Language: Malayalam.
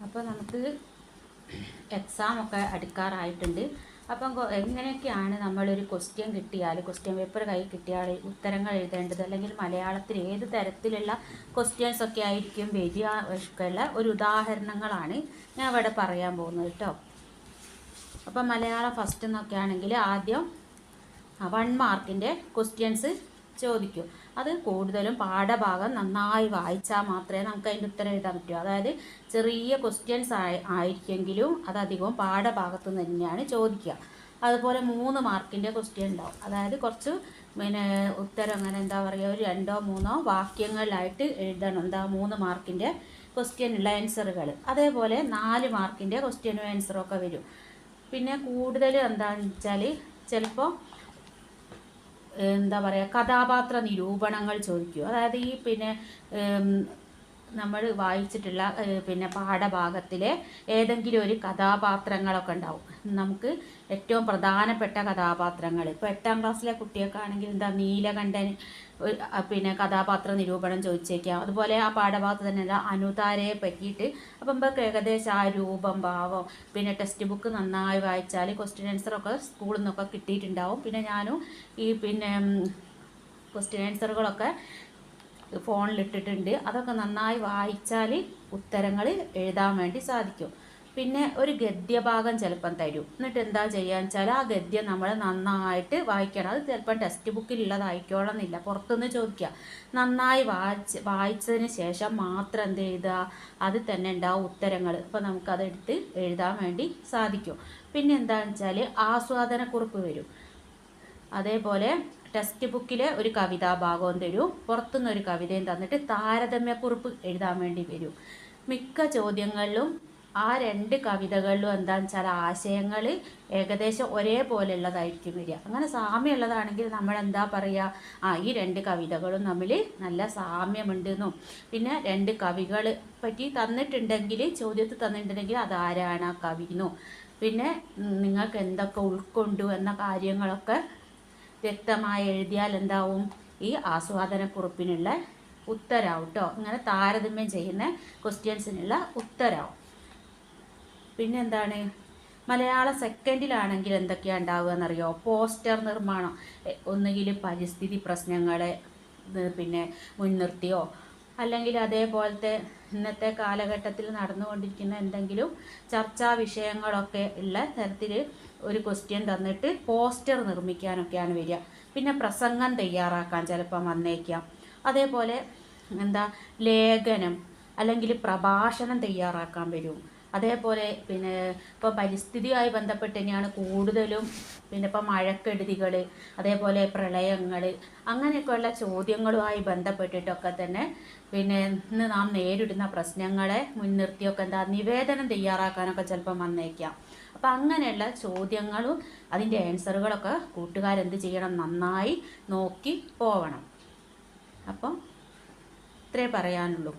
അപ്പോൾ നമുക്ക് എക്സാമൊക്കെ അടുക്കാറായിട്ടുണ്ട്. അപ്പം എങ്ങനെയൊക്കെയാണ് നമ്മളൊരു ക്വസ്റ്റ്യൻ കിട്ടിയാൽ, ക്വസ്റ്റ്യൻ പേപ്പർ കയ്യിൽ കിട്ടിയാൽ ഉത്തരങ്ങൾ എഴുതേണ്ടത്, അല്ലെങ്കിൽ മലയാളത്തിൽ ഏത് തരത്തിലുള്ള ക്വസ്റ്റ്യൻസ് ഒക്കെ ആയിരിക്കും വരിക ഒക്കെയുള്ള ഒരു ഉദാഹരണങ്ങളാണ് ഞാൻ ഇവിടെ പറയാൻ പോകുന്നത് കേട്ടോ. അപ്പം മലയാളം ഫസ്റ്റ് എന്നൊക്കെ ആണെങ്കിൽ ആദ്യം 1 മാർക്കിൻ്റെ ക്വസ്റ്റ്യൻസ് ചോദിക്കും. അത് കൂടുതലും പാഠഭാഗം നന്നായി വായിച്ചാൽ മാത്രമേ നമുക്ക് അതിൻ്റെ ഉത്തരം എഴുതാൻ പറ്റൂ. അതായത് ചെറിയ ക്വസ്റ്റ്യൻസ് ആയിരിക്കെങ്കിലും അതധികവും പാഠഭാഗത്ത് നിന്ന് തന്നെയാണ് ചോദിക്കുക. അതുപോലെ 3 മാർക്കിൻ്റെ ക്വസ്റ്റ്യൻ ഉണ്ടാവും. അതായത് കുറച്ച് ഉത്തരം അങ്ങനെ എന്താ പറയുക, ഒരു 2-3 വാക്യങ്ങളിലായിട്ട് എഴുതണം. 3 മാർക്കിൻ്റെ ക്വസ്റ്റ്യനുള്ള ആൻസറുകൾ. അതേപോലെ 4 മാർക്കിൻ്റെ ക്വസ്റ്റ്യനും ആൻസറൊക്കെ വരും. പിന്നെ കൂടുതൽ എന്താണെന്ന് വെച്ചാൽ ചിലപ്പോൾ എന്താ പറയുക, കഥാപാത്ര നിരൂപണങ്ങൾ ചോദിക്കും. അതായത് ഈ നമ്മൾ വായിച്ചിട്ടുള്ള പാഠഭാഗത്തിലെ ഏതെങ്കിലും ഒരു കഥാപാത്രങ്ങളൊക്കെ ഉണ്ടാവും. നമുക്ക് ഏറ്റവും പ്രധാനപ്പെട്ട കഥാപാത്രങ്ങൾ, ഇപ്പോൾ 8ാം ക്ലാസ്സിലെ കുട്ടിയൊക്കെ ആണെങ്കിൽ നീലകണ്ഠൻ കഥാപാത്ര നിരൂപണം ചോദിച്ചേക്കാം. അതുപോലെ ആ പാഠഭാഗത്ത് തന്നെ അനുതാരയെ പറ്റിയിട്ട്. അപ്പം നമുക്ക് ഏകദേശം ആ രൂപം, ഭാവം, ടെക്സ്റ്റ് ബുക്ക് നന്നായി വായിച്ചാൽ ക്വസ്റ്റ്യൻ ആൻസറൊക്കെ സ്കൂളിൽ നിന്നൊക്കെ കിട്ടിയിട്ടുണ്ടാവും. ഞാനും ഈ ക്വസ്റ്റ്യൻ ആൻസറുകളൊക്കെ ഫോണിലിട്ടിട്ടുണ്ട്. അതൊക്കെ നന്നായി വായിച്ചാൽ ഉത്തരങ്ങൾ എഴുതാൻ വേണ്ടി സാധിക്കും. പിന്നെ ഒരു ഗദ്യഭാഗം ചിലപ്പം തരും. എന്നിട്ട് എന്താ ചെയ്യുക വെച്ചാൽ ആ ഗദ്യം നമ്മൾ നന്നായിട്ട് വായിക്കണം. അത് ചിലപ്പം ടെക്സ്റ്റ് ബുക്കിലുള്ളതായിക്കോളന്നില്ല, പുറത്തുനിന്ന് ചോദിക്കുക. നന്നായി വായിച്ചതിന് ശേഷം മാത്രം എന്ത് എഴുതുക, അത് തന്നെ ഉണ്ടാവും ഉത്തരങ്ങൾ. അപ്പോൾ നമുക്കതെടുത്ത് എഴുതാൻ വേണ്ടി സാധിക്കും. പിന്നെ എന്താണെന്ന് വെച്ചാൽ ആസ്വാദനക്കുറിപ്പ് വരും. അതേപോലെ ടെക്സ്റ്റ് ബുക്കിലെ ഒരു കവിതാഭാഗവും തരും, പുറത്തുനിന്നൊരു കവിതയും തന്നിട്ട് താരതമ്യക്കുറിപ്പ് എഴുതാൻ വേണ്ടി വരും. മിക്ക ചോദ്യങ്ങളിലും ആ 2 കവിതകളിലും എന്താണെന്ന് വെച്ചാൽ ആശയങ്ങൾ ഏകദേശം ഒരേപോലെയുള്ളതായിരിക്കും വരിക. അങ്ങനെ സാമ്യമുള്ളതാണെങ്കിൽ നമ്മൾ എന്താ പറയുക, ഈ 2 കവിതകളും തമ്മിൽ നല്ല സാമ്യമുണ്ടെന്നും, പിന്നെ 2 കവികളെ പറ്റി തന്നിട്ടുണ്ടെങ്കിൽ, ചോദ്യത്തിൽ തന്നിട്ടുണ്ടെങ്കിൽ അതാരാണ് ആ കവിയെന്നും, പിന്നെ നിങ്ങൾക്ക് എന്തൊക്കെ ഉൾക്കൊണ്ടു എന്ന കാര്യങ്ങളൊക്കെ വ്യക്തമായി എഴുതിയാൽ എന്താവും, ഈ ആസ്വാദനക്കുറിപ്പിനുള്ള ഉത്തരാവും കേട്ടോ. ഇങ്ങനെ താരതമ്യം ചെയ്യുന്ന ക്വസ്റ്റ്യൻസിനുള്ള ഉത്തരാവും. പിന്നെ എന്താണ്, മലയാള സെക്കൻഡിലാണെങ്കിൽ എന്തൊക്കെയാണ് ഉണ്ടാവുക എന്നറിയോ? പോസ്റ്റർ നിർമ്മാണം. ഒന്നുകിൽ പരിസ്ഥിതി പ്രശ്നങ്ങളെ മുൻനിർത്തിയോ, അല്ലെങ്കിൽ അതേപോലത്തെ ഇന്നത്തെ കാലഘട്ടത്തിൽ നടന്നുകൊണ്ടിരിക്കുന്ന എന്തെങ്കിലും ചർച്ചാ വിഷയങ്ങളൊക്കെ ഉള്ള തരത്തിൽ ഒരു ക്വസ്റ്റ്യൻ തന്നിട്ട് പോസ്റ്റർ നിർമ്മിക്കാനൊക്കെയാണ് വരിക. പിന്നെ പ്രസംഗം തയ്യാറാക്കാൻ ചിലപ്പം വന്നേക്കാം. അതേപോലെ ലേഖനം അല്ലെങ്കിൽ പ്രഭാഷണം തയ്യാറാക്കാൻ വരും. അതേപോലെ ഇപ്പോൾ പരിസ്ഥിതിയുമായി ബന്ധപ്പെട്ട് തന്നെയാണ് കൂടുതലും. ഇപ്പോൾ മഴക്കെടുതികൾ, അതേപോലെ പ്രളയങ്ങൾ, അങ്ങനെയൊക്കെയുള്ള ചോദ്യങ്ങളുമായി ബന്ധപ്പെട്ടിട്ടൊക്കെ തന്നെ ഇന്ന് നാം നേരിടുന്ന പ്രശ്നങ്ങളെ മുൻനിർത്തിയൊക്കെ നിവേദനം തയ്യാറാക്കാനൊക്കെ ചിലപ്പം വന്നേക്കാം. അപ്പം അങ്ങനെയുള്ള ചോദ്യങ്ങളും അതിൻ്റെ ആൻസറുകളൊക്കെ കൂട്ടുകാരെന്ത് ചെയ്യണം, നന്നായി നോക്കി പോവണം. അപ്പം ഇത്രേ പറയാനുള്ളൂ.